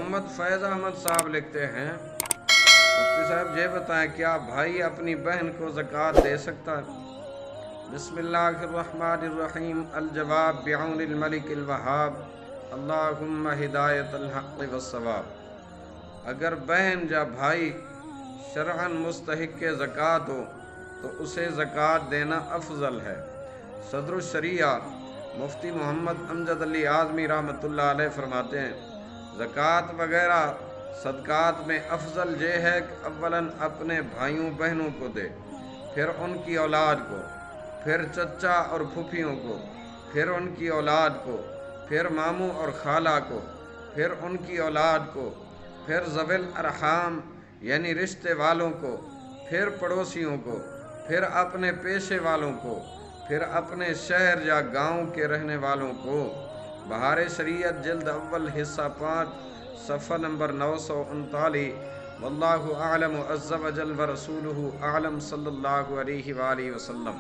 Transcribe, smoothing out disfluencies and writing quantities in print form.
محمد فیض احمد صاحب لکھتے ہیں، مفتی صاحب یہ بتائیں کیا بھائی اپنی بہن کو زکوٰۃ دے سکتا ہے؟ بسم اللہ الرحمن الرحیم۔ الجواب بعون الملک الوہاب، اللہم ہدایت الحق والصواب۔ اگر بہن یا بھائی شرعاً مستحق زکوٰۃ ہو تو اسے زکوٰۃ دینا افضل ہے۔ صدر الشریعہ مفتی محمد امجد علی اعظمی رحمۃ اللہ علیہ فرماتے ہیں، زکوٰۃ وغیرہ صدقات میں افضل یہ ہے کہ اولاً اپنے بھائیوں بہنوں کو دے، پھر ان کی اولاد کو، پھر چچا اور پھوپھیوں کو، پھر ان کی اولاد کو، پھر ماموں اور خالہ کو، پھر ان کی اولاد کو، پھر ذوی الارحام یعنی رشتے والوں کو، پھر پڑوسیوں کو، پھر اپنے پیشے والوں کو، پھر اپنے شہر یا گاؤں کے رہنے والوں کو۔ بہار شریعت جلد اول حصہ 5 صفحہ نمبر 939۔ واللہ اعلم عز وجل ورسولہ اعلم، صلی اللہ علیہ وآلہ وسلم۔